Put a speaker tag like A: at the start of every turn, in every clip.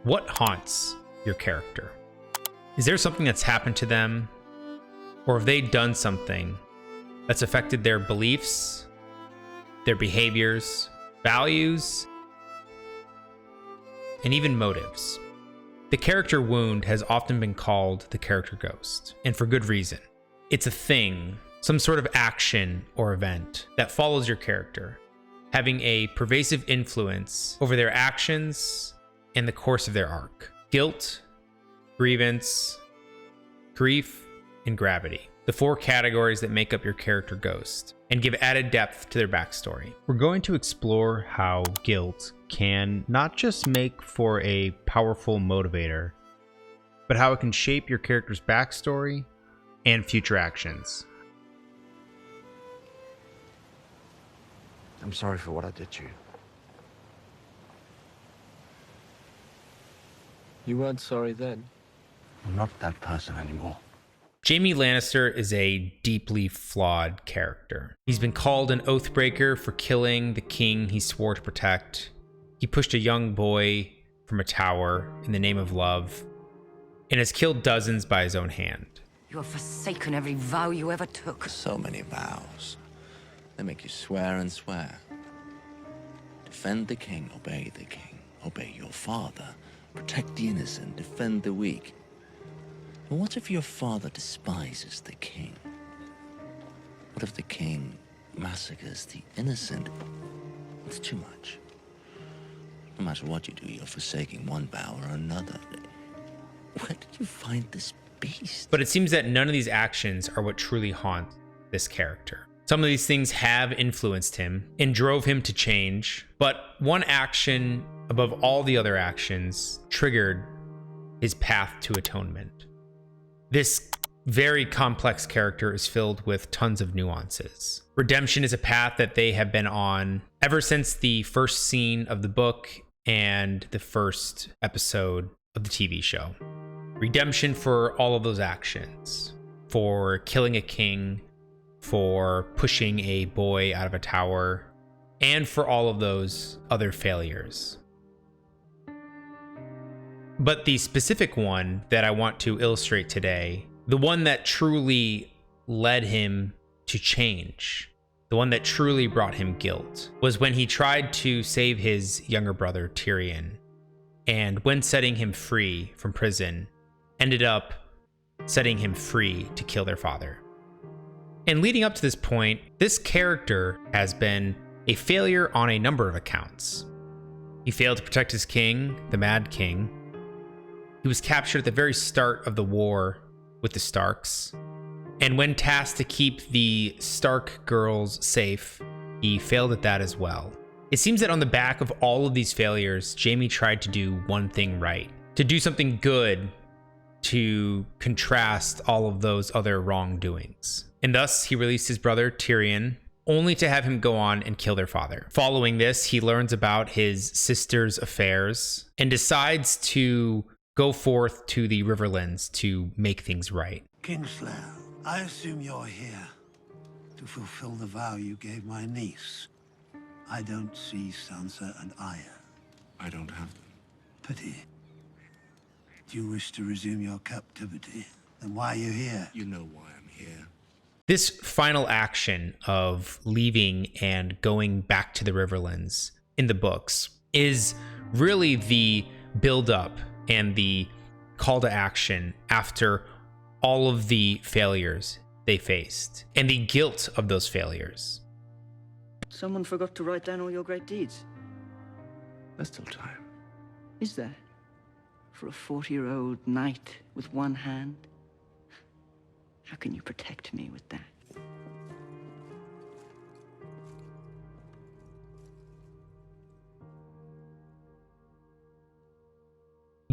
A: What haunts your character? Is there something that's happened to them, or have they done something that's affected their beliefs, their behaviors, values, and even motives? The character wound has often been called the character ghost, and for good reason. It's a thing, some sort of action or event that follows your character, having a pervasive influence over their actions and the course of their arc. Guilt, grievance, grief, and gravity. The 4 categories that make up your character ghost and give added depth to their backstory.
B: We're going to explore how guilt can not just make for a powerful motivator, but how it can shape your character's backstory and future actions.
C: I'm sorry for what I did to you.
D: You weren't sorry then.
C: I'm not that person anymore.
A: Jaime Lannister is a deeply flawed character. He's been called an oathbreaker for killing the king he swore to protect. He pushed a young boy from a tower in the name of love and has killed dozens by his own hand.
E: You have forsaken every vow you ever took.
F: So many vows. They make you swear and swear. Defend the king, obey the king. Obey your father. Protect the innocent, defend the weak. But what if your father despises the king? What if the king massacres the innocent? It's too much. No matter what you do, you're forsaking one vow or another. Where did you find this beast?
A: But it seems that none of these actions are what truly haunt this character. Some of these things have influenced him and drove him to change, but one action above all the other actions triggered his path to atonement. This very complex character is filled with tons of nuances. Redemption is a path that they have been on ever since the first scene of the book and the first episode of the TV show. Redemption for all of those actions, for killing a king, for pushing a boy out of a tower, and for all of those other failures. But the specific one that I want to illustrate today, the one that truly led him to change, the one that truly brought him guilt, was when he tried to save his younger brother Tyrion, and when setting him free from prison, ended up setting him free to kill their father. And leading up to this point, this character has been a failure on a number of accounts. He failed to protect his king, the Mad King. He was captured at the very start of the war with the Starks. And when tasked to keep the Stark girls safe, he failed at that as well. It seems that on the back of all of these failures, Jaime tried to do one thing right, to do something good to contrast all of those other wrongdoings. And thus, he released his brother Tyrion, only to have him go on and kill their father. Following this, he learns about his sister's affairs and decides to go forth to the Riverlands to make things right.
G: Kingslayer, I assume you're here to fulfill the vow you gave my niece. I don't see Sansa and Arya.
C: I don't have them.
G: Pity. Do you wish to resume your captivity? Then why are you here?
C: You know why I'm here.
A: This final action of leaving and going back to the Riverlands in the books is really the build-up and the call to action after all of the failures they faced and the guilt of those failures.
H: Someone forgot to write down all your great deeds.
C: There's still time.
H: Is there? For a 40-year-old knight with one hand? How can you protect me with that?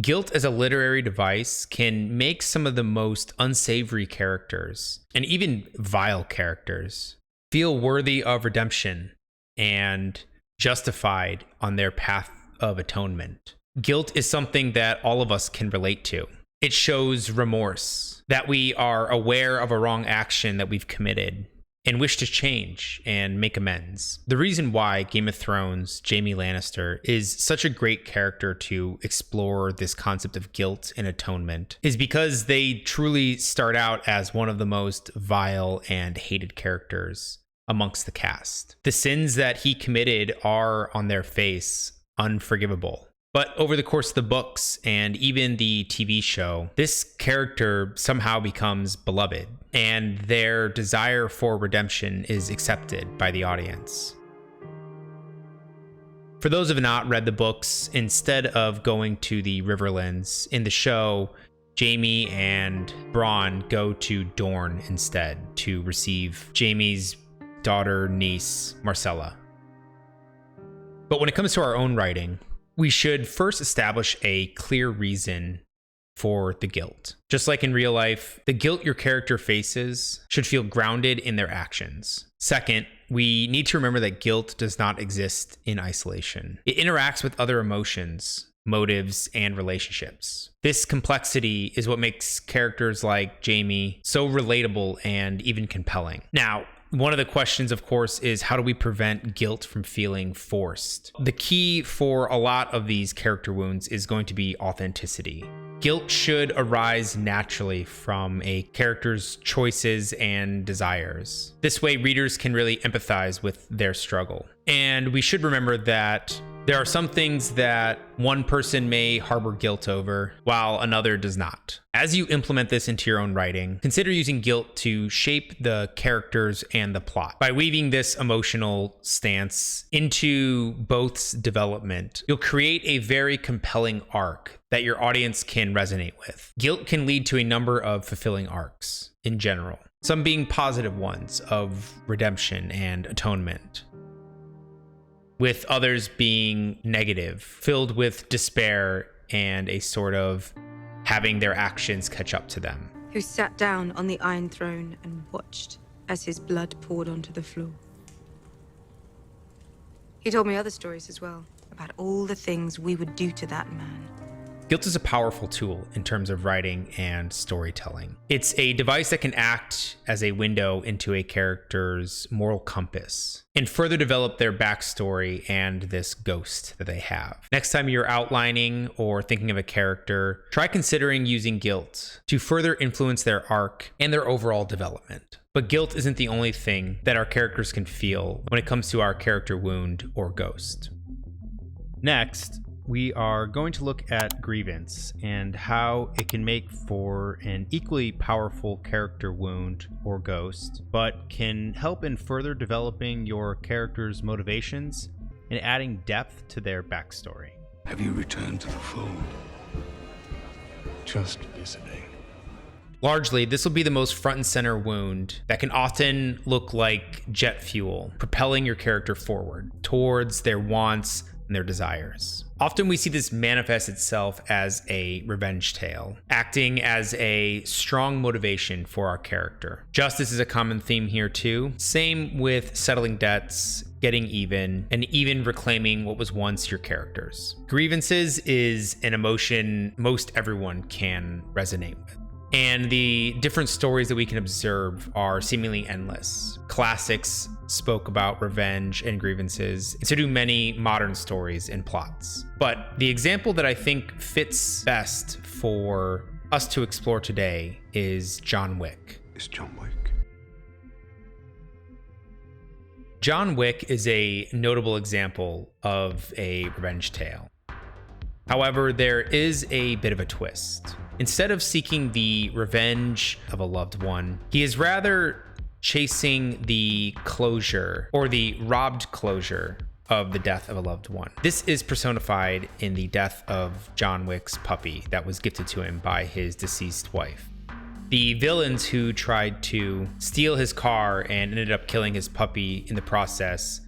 A: Guilt as a literary device can make some of the most unsavory characters, and even vile characters, feel worthy of redemption and justified on their path of atonement. Guilt is something that all of us can relate to. It shows remorse, that we are aware of a wrong action that we've committed, and wish to change and make amends. The reason why Game of Thrones' Jaime Lannister is such a great character to explore this concept of guilt and atonement is because they truly start out as one of the most vile and hated characters amongst the cast. The sins that he committed are on their face unforgivable. But over the course of the books and even the TV show, this character somehow becomes beloved, and their desire for redemption is accepted by the audience. For those who have not read the books, instead of going to the Riverlands, in the show, Jaime and Bronn go to Dorne instead to receive Jaime's daughter, niece, Marcella. But when it comes to our own writing, we should first establish a clear reason for the guilt. Just like in real life, the guilt your character faces should feel grounded in their actions. Second, we need to remember that guilt does not exist in isolation. It interacts with other emotions, motives, and relationships. This complexity is what makes characters like Jaime so relatable and even compelling. Now, one of the questions, of course, is how do we prevent guilt from feeling forced? The key for a lot of these character wounds is going to be authenticity. Guilt should arise naturally from a character's choices and desires. This way, readers can really empathize with their struggle. And we should remember that there are some things that one person may harbor guilt over, while another does not. As you implement this into your own writing, consider using guilt to shape the characters and the plot. By weaving this emotional stance into both's development, you'll create a very compelling arc that your audience can resonate with. Guilt can lead to a number of fulfilling arcs in general, some being positive ones of redemption and atonement, with others being negative, filled with despair and a sort of having their actions catch up to them.
D: Who sat down on the Iron Throne and watched as his blood poured onto the floor. He told me other stories as well, about all the things we would do to that man.
A: Guilt is a powerful tool in terms of writing and storytelling. It's a device that can act as a window into a character's moral compass and further develop their backstory and this ghost that they have. Next time you're outlining or thinking of a character, try considering using guilt to further influence their arc and their overall development. But guilt isn't the only thing that our characters can feel when it comes to our character wound or ghost.
B: Next, we are going to look at Grievance and how it can make for an equally powerful character wound or ghost, but can help in further developing your character's motivations and adding depth to their backstory.
I: Have you returned to the fold? Just visiting.
A: Largely, this will be the most front and center wound that can often look like jet fuel, propelling your character forward towards their wants and their desires. Often we see this manifest itself as a revenge tale, acting as a strong motivation for our character. Justice is a common theme here too. Same with settling debts, getting even, and even reclaiming what was once your character's. Grievances is an emotion most everyone can resonate with. And the different stories that we can observe are seemingly endless. Classics spoke about revenge and grievances, and so do many modern stories and plots. But the example that I think fits best for us to explore today is John Wick.
I: Is John Wick?
A: John Wick is a notable example of a revenge tale. However, there is a bit of a twist. Instead of seeking the revenge of a loved one, he is rather chasing the closure or the robbed closure of the death of a loved one. This is personified in the death of John Wick's puppy that was gifted to him by his deceased wife. The villains who tried to steal his car and ended up killing his puppy in the process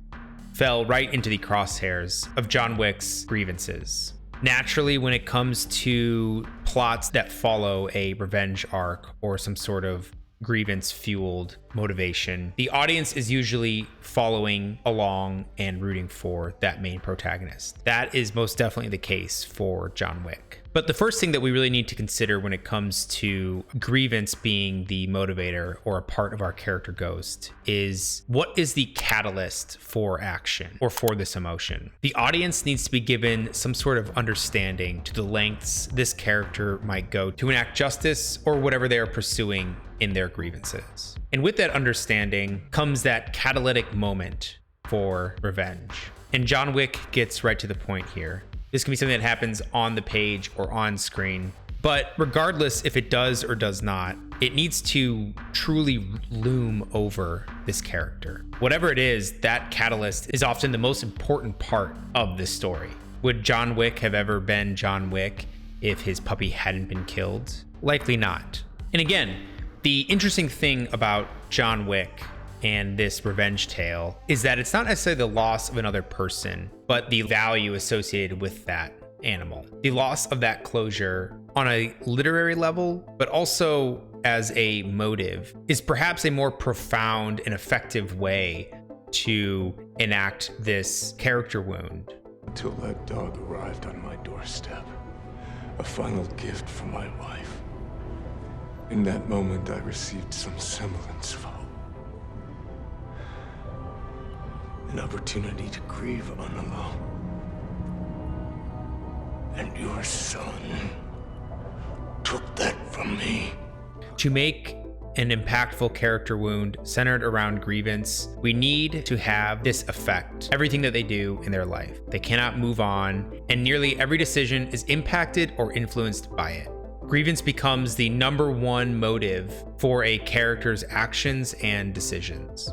A: fell right into the crosshairs of John Wick's grievances. Naturally, when it comes to plots that follow a revenge arc or some sort of grievance-fueled motivation, the audience is usually following along and rooting for that main protagonist. That is most definitely the case for John Wick. But the first thing that we really need to consider when it comes to Grievance being the motivator or a part of our character ghost is, what is the catalyst for action or for this emotion? The audience needs to be given some sort of understanding to the lengths this character might go to enact justice or whatever they are pursuing in their grievances. And with that understanding comes that catalytic moment for revenge. And John Wick gets right to the point here. This can be something that happens on the page or on screen, but regardless if it does or does not, it needs to truly loom over this character. Whatever it is, that catalyst is often the most important part of this story. Would John Wick have ever been John Wick if his puppy hadn't been killed? Likely not. And again, the interesting thing about John Wick and this revenge tale is that it's not necessarily the loss of another person, but the value associated with that animal. The loss of that closure on a literary level, but also as a motive, is perhaps a more profound and effective way to enact this character wound.
I: Until that dog arrived on my doorstep, a final gift from my wife. In that moment, I received some semblance of hope. An opportunity to grieve alone. And your son took that from me.
A: To make an impactful character wound centered around Grievance, we need to have this affect everything that they do in their life. They cannot move on, and nearly every decision is impacted or influenced by it. Grievance becomes the number one motive for a character's actions and decisions.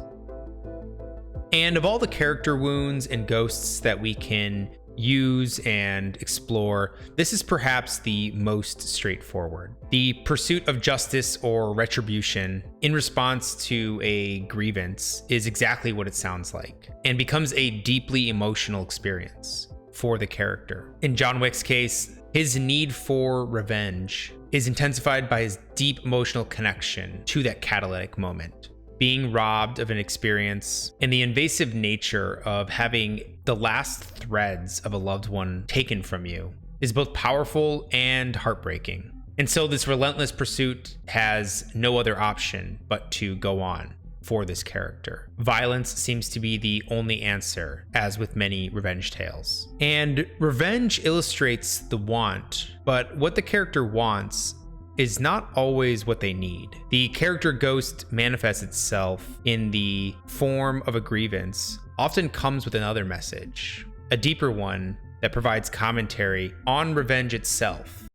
A: And of all the character wounds and ghosts that we can use and explore, this is perhaps the most straightforward. The pursuit of justice or retribution in response to a grievance is exactly what it sounds like, and becomes a deeply emotional experience for the character. In John Wick's case, his need for revenge is intensified by his deep emotional connection to that catalytic moment. Being robbed of an experience and the invasive nature of having the last threads of a loved one taken from you is both powerful and heartbreaking. And so this relentless pursuit has no other option but to go on for this character. Violence seems to be the only answer, as with many revenge tales. And revenge illustrates the want, but what the character wants is not always what they need. The character ghost manifests itself in the form of a grievance, often comes with another message, a deeper one that provides commentary on revenge itself.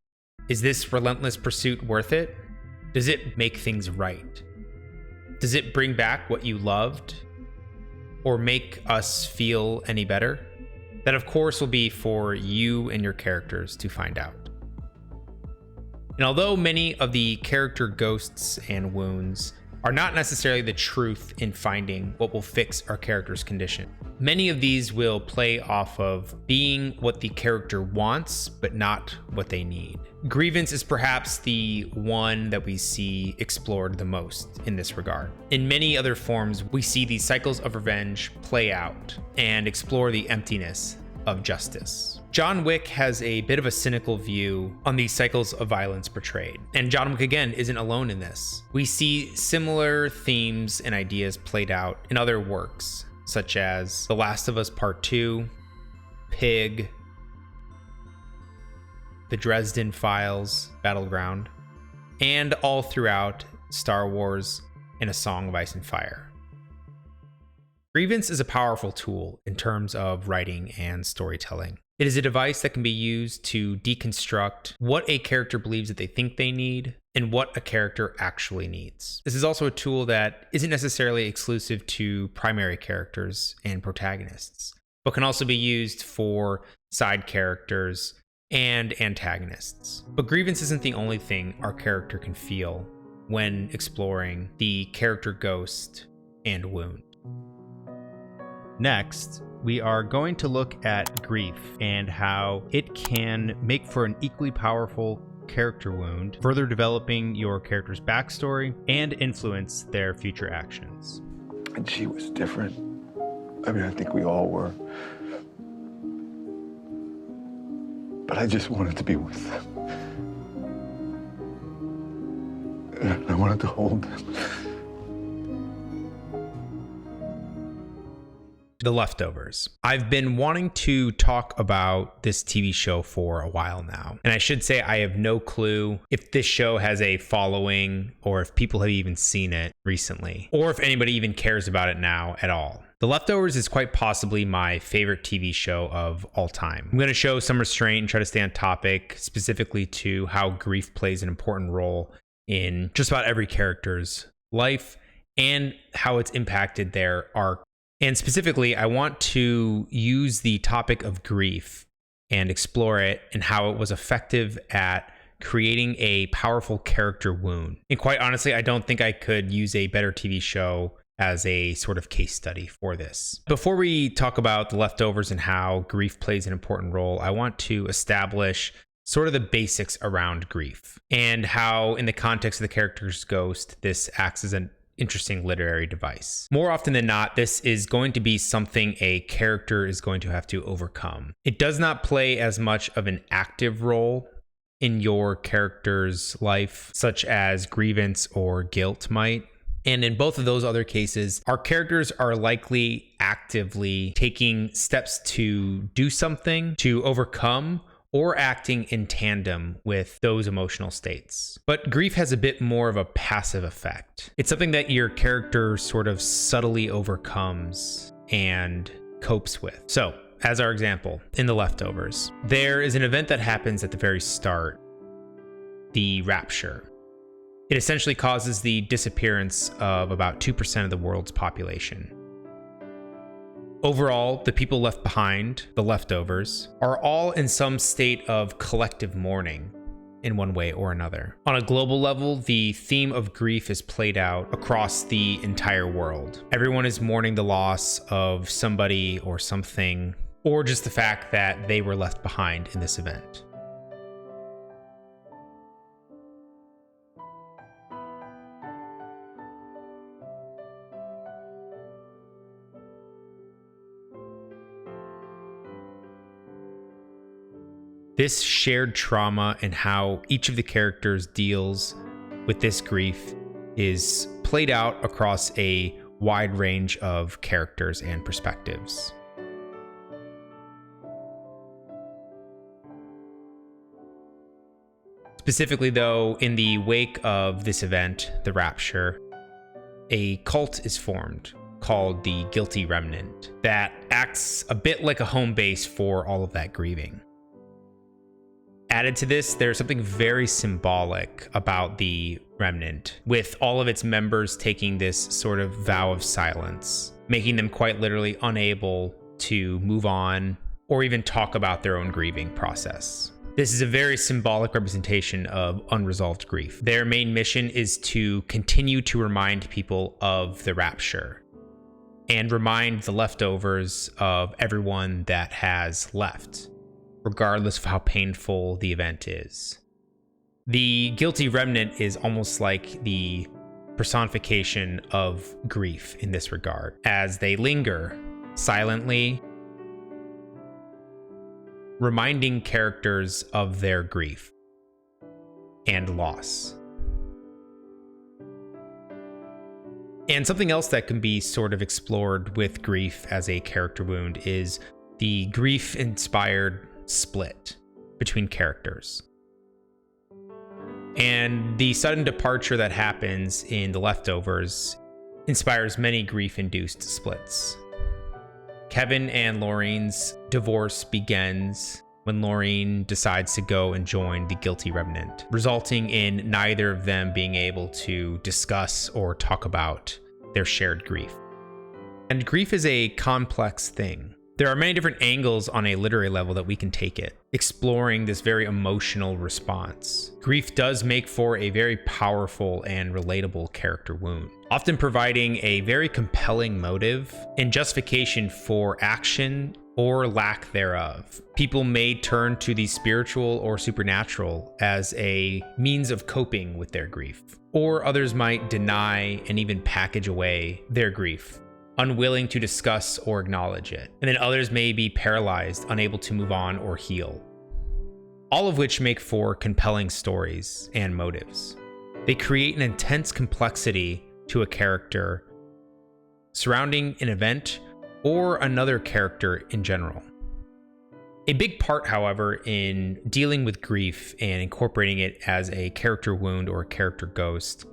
A: Is this relentless pursuit worth it? Does it make things right? Does it bring back what you loved or make us feel any better? That, of course, will be for you and your characters to find out. And although many of the character ghosts and wounds are not necessarily the truth in finding what will fix our character's condition, many of these will play off of being what the character wants, but not what they need. Grievance is perhaps the one that we see explored the most in this regard. In many other forms, we see these cycles of revenge play out and explore the emptiness of justice. John Wick has a bit of a cynical view on these cycles of violence portrayed, and John Wick again isn't alone in this. We see similar themes and ideas played out in other works, such as The Last of Us Part 2, Pig, The Dresden Files, Battleground, and all throughout Star Wars and A Song of Ice and Fire. Grievance is a powerful tool in terms of writing and storytelling. It is a device that can be used to deconstruct what a character believes that they think they need and what a character actually needs. This is also a tool that isn't necessarily exclusive to primary characters and protagonists, but can also be used for side characters and antagonists. But Grievance isn't the only thing our character can feel when exploring the character ghost and wound.
B: Next, we are going to look at grief and how it can make for an equally powerful character wound, further developing your character's backstory and influence their future actions.
I: And she was different. I mean, I think we all were. But I just wanted to be with them. And I wanted to hold them.
A: The Leftovers. I've been wanting to talk about this TV show for a while now. And I should say I have no clue if this show has a following or if people have even seen it recently, or if anybody even cares about it now at all. The Leftovers is quite possibly my favorite TV show of all time. I'm going to show some restraint and try to stay on topic, specifically to how grief plays an important role in just about every character's life and how it's impacted their arc. And specifically, I want to use the topic of grief and explore it and how it was effective at creating a powerful character wound. And quite honestly, I don't think I could use a better TV show as a sort of case study for this. Before we talk about The Leftovers and how grief plays an important role, I want to establish sort of the basics around grief and how, in the context of the character's ghost, this acts as an interesting literary device. More often than not, this is going to be something a character is going to have to overcome. It does not play as much of an active role in your character's life, such as grievance or guilt might. And in both of those other cases, our characters are likely actively taking steps to do something, to overcome, or acting in tandem with those emotional states. But grief has a bit more of a passive effect. It's something that your character sort of subtly overcomes and copes with. So, as our example, in The Leftovers, there is an event that happens at the very start, the Rapture. It essentially causes the disappearance of about 2% of the world's population. Overall, the people left behind, the leftovers, are all in some state of collective mourning in one way or another. On a global level, the theme of grief is played out across the entire world. Everyone is mourning the loss of somebody or something, or just the fact that they were left behind in this event. This shared trauma and how each of the characters deals with this grief is played out across a wide range of characters and perspectives. Specifically, though, in the wake of this event, the Rapture, a cult is formed called the Guilty Remnant that acts a bit like a home base for all of that grieving. Added to this, there's something very symbolic about the Remnant, with all of its members taking this sort of vow of silence, making them quite literally unable to move on or even talk about their own grieving process. This is a very symbolic representation of unresolved grief. Their main mission is to continue to remind people of the Rapture and remind the leftovers of everyone that has left, regardless of how painful the event is. The Guilty Remnant is almost like the personification of grief in this regard, as they linger silently, reminding characters of their grief and loss. And something else that can be sort of explored with grief as a character wound is the grief-inspired split between characters. And the sudden departure that happens in The Leftovers inspires many grief-induced splits. Kevin and Laureen's divorce begins when Laureen decides to go and join the Guilty Remnant, resulting in neither of them being able to discuss or talk about their shared grief. And grief is a complex thing. There are many different angles on a literary level that we can take it. exploring this very emotional response. Grief does make for a very powerful and relatable character wound, often providing a very compelling motive and justification for action or lack thereof. People may turn to the spiritual or supernatural as a means of coping with their grief, or others might deny and even package away their grief, unwilling to discuss or acknowledge it. And then others may be paralyzed, unable to move on or heal. All of which make for compelling stories and motives. They create an intense complexity to a character surrounding an event or another character in general. A big part, however, in dealing with grief and incorporating it as a character wound or a character ghost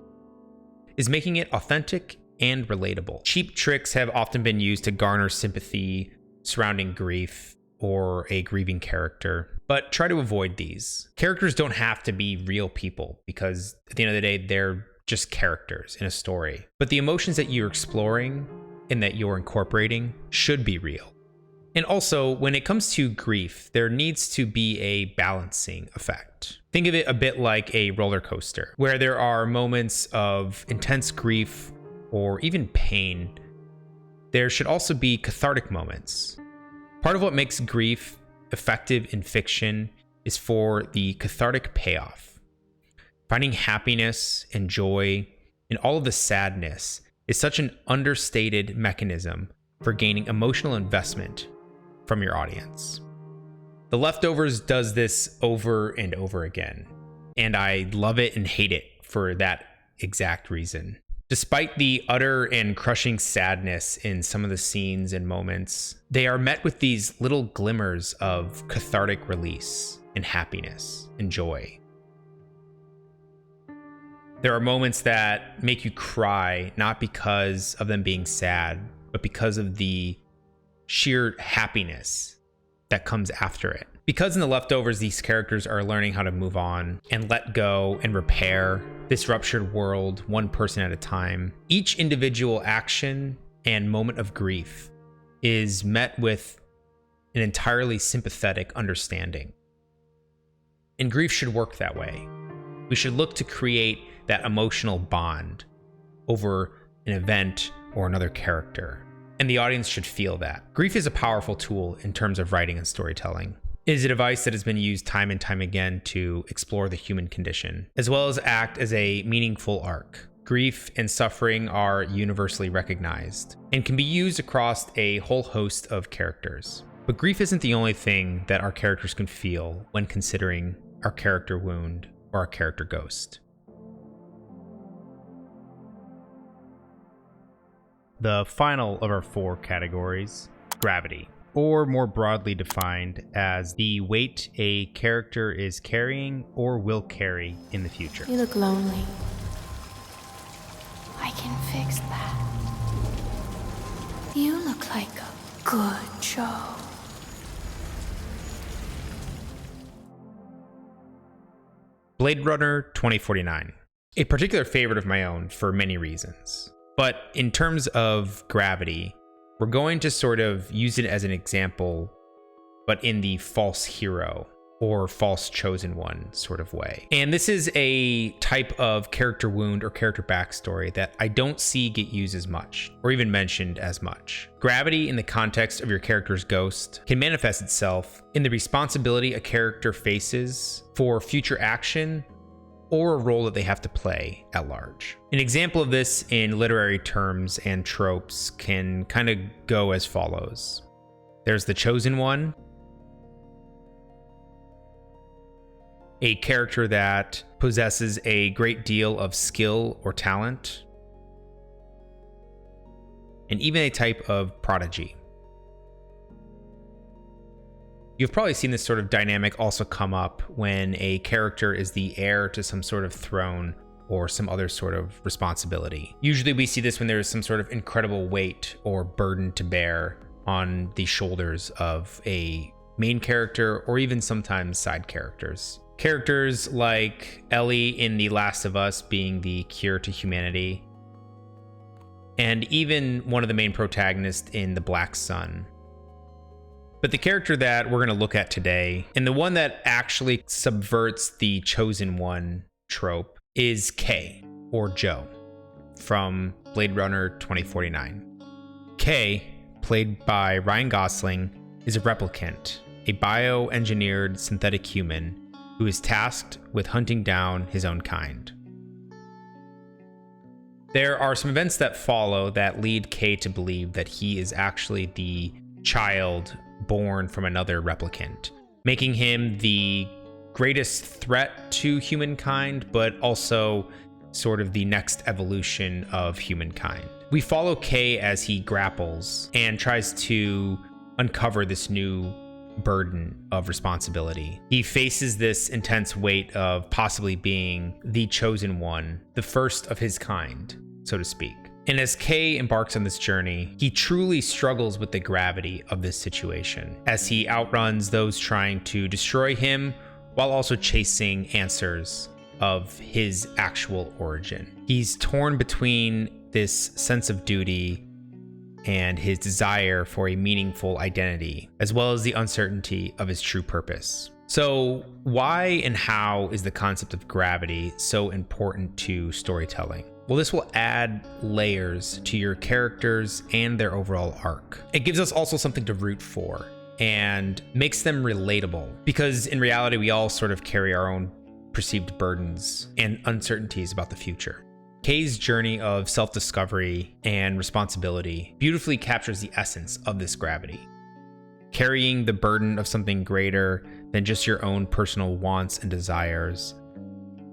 A: is making it authentic and relatable. Cheap tricks have often been used to garner sympathy surrounding grief or a grieving character, but try to avoid these. Characters don't have to be real people because at the end of the day, they're just characters in a story. But the emotions that you're exploring and that you're incorporating should be real. And also, when it comes to grief, there needs to be a balancing effect. Think of it a bit like a roller coaster, where there are moments of intense grief or even pain. There should also be cathartic moments. Part of what makes grief effective in fiction is for the cathartic payoff. Finding happiness and joy in all of the sadness is such an understated mechanism for gaining emotional investment from your audience. The Leftovers does this over and over again, and I love it and hate it for that exact reason. Despite the utter and crushing sadness in some of the scenes and moments, they are met with these little glimmers of cathartic release and happiness and joy. There are moments that make you cry, not because of them being sad, but because of the sheer happiness that comes after it. Because in The Leftovers, these characters are learning how to move on and let go and repair this ruptured world one person at a time. Each individual action and moment of grief is met with an entirely sympathetic understanding. And grief should work that way. We should look to create that emotional bond over an event or another character. And the audience should feel that. Grief is a powerful tool in terms of writing and storytelling. It is a device that has been used time and time again to explore the human condition, as well as act as a meaningful arc. Grief and suffering are universally recognized and can be used across a whole host of characters. But grief isn't the only thing that our characters can feel when considering our character wound or our character ghost.
B: The final of our 4 categories, gravity, or more broadly defined as the weight a character is carrying or will carry in the future.
J: You look lonely. I can fix that. You look like a good show.
A: Blade Runner 2049. A particular favorite of my own for many reasons. But in terms of gravity, we're going to sort of use it as an example, but in the false hero or false chosen one sort of way. And this is a type of character wound or character backstory that I don't see get used as much or even mentioned as much. Gravity in the context of your character's ghost can manifest itself in the responsibility a character faces for future action or a role that they have to play at large. An example of this in literary terms and tropes can kind of go as follows. There's the chosen one, a character that possesses a great deal of skill or talent, and even a type of prodigy. You've probably seen this sort of dynamic also come up when a character is the heir to some sort of throne or some other sort of responsibility. Usually we see this when there is some sort of incredible weight or burden to bear on the shoulders of a main character or even sometimes side characters. Characters like Ellie in The Last of Us being the cure to humanity, and even one of the main protagonists in The Black Sun. But the character that we're going to look at today, and the one that actually subverts the chosen one trope, is K, or Joe, from Blade Runner 2049. K, played by Ryan Gosling, is a replicant, a bioengineered synthetic human who is tasked with hunting down his own kind. There are some events that follow that lead K to believe that he is actually the child born from another replicant, making him the greatest threat to humankind, but also sort of the next evolution of humankind. We follow K as he grapples and tries to uncover this new burden of responsibility. He faces this intense weight of possibly being the chosen one, the first of his kind, so to speak. And as K embarks on this journey, he truly struggles with the gravity of this situation as he outruns those trying to destroy him while also chasing answers of his actual origin. He's torn between this sense of duty and his desire for a meaningful identity, as well as the uncertainty of his true purpose. So why and how is the concept of gravity so important to storytelling? Well, this will add layers to your characters and their overall arc. It gives us also something to root for and makes them relatable, because in reality, we all sort of carry our own perceived burdens and uncertainties about the future. Kay's journey of self-discovery and responsibility beautifully captures the essence of this gravity. Carrying the burden of something greater than just your own personal wants and desires,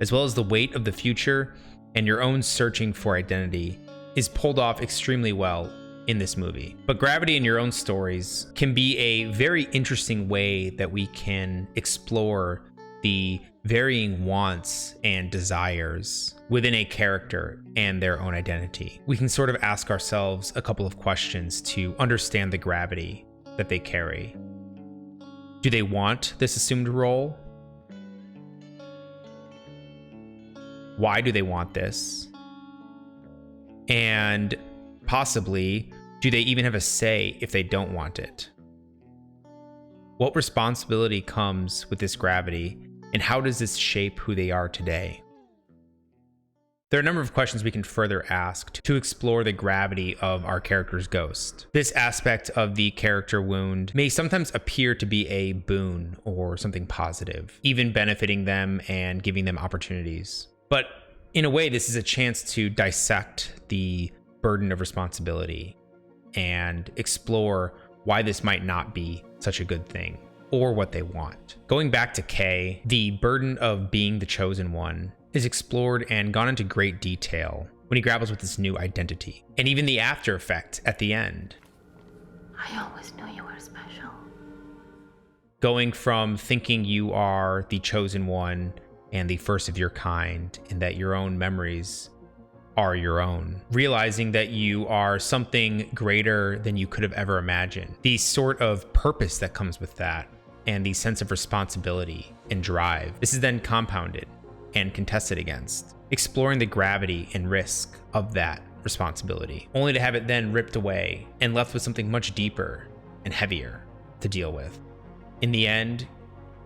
A: as well as the weight of the future and your own searching for identity, is pulled off extremely well in this movie. But gravity in your own stories can be a very interesting way that we can explore the varying wants and desires within a character and their own identity. We can sort of ask ourselves a couple of questions to understand the gravity that they carry. Do they want this assumed role? Why do they want this? And possibly, do they even have a say if they don't want it? What responsibility comes with this gravity, and how does this shape who they are today? There are a number of questions we can further ask to explore the gravity of our character's ghost. This aspect of the character wound may sometimes appear to be a boon or something positive, even benefiting them and giving them opportunities. But in a way, this is a chance to dissect the burden of responsibility and explore why this might not be such a good thing or what they want. Going back to Kay, the burden of being the chosen one is explored and gone into great detail when he grapples with this new identity, and even the after effect at the end.
J: I always knew you were special.
A: Going from thinking you are the chosen one and the first of your kind, and that your own memories are your own, realizing that you are something greater than you could have ever imagined. The sort of purpose that comes with that, and the sense of responsibility and drive. This is then compounded and contested against, exploring the gravity and risk of that responsibility, only to have it then ripped away and left with something much deeper and heavier to deal with. In the end,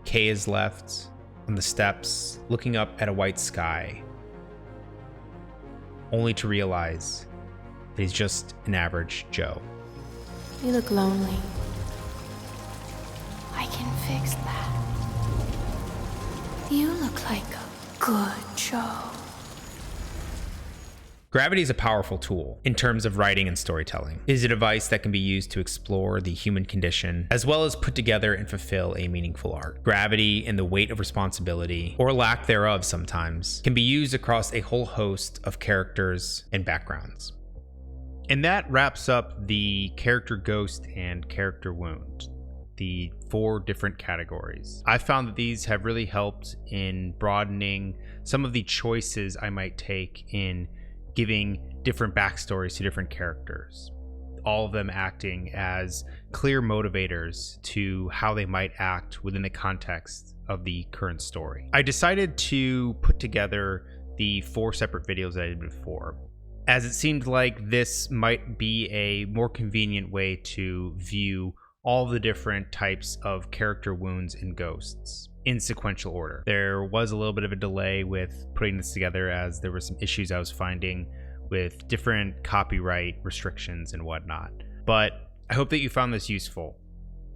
A: Kay is left on the steps, looking up at a white sky, only to realize that he's just an average Joe.
J: You look lonely. I can fix that. You look like a good Joe.
A: Gravity is a powerful tool in terms of writing and storytelling. It is a device that can be used to explore the human condition, as well as put together and fulfill a meaningful arc. Gravity and the weight of responsibility, or lack thereof sometimes, can be used across a whole host of characters and backgrounds.
B: And that wraps up the character ghost and character wound, the 4 different categories. I found that these have really helped in broadening some of the choices I might take in giving different backstories to different characters, all of them acting as clear motivators to how they might act within the context of the current story. I decided to put together the 4 separate videos that I did before, as it seemed like this might be a more convenient way to view all the different types of character wounds and ghosts in sequential order. There was a little bit of a delay with putting this together as there were some issues I was finding with different copyright restrictions and whatnot. But I hope that you found this useful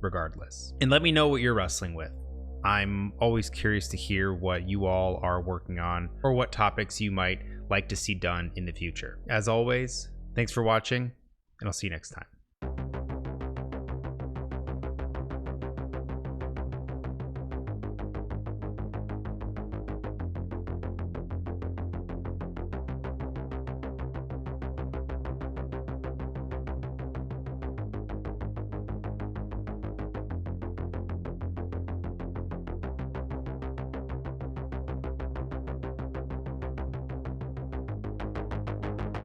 B: regardless. And let me know what you're wrestling with. I'm always curious to hear what you all are working on or what topics you might like to see done in the future. As always, thanks for watching, and I'll see you next time.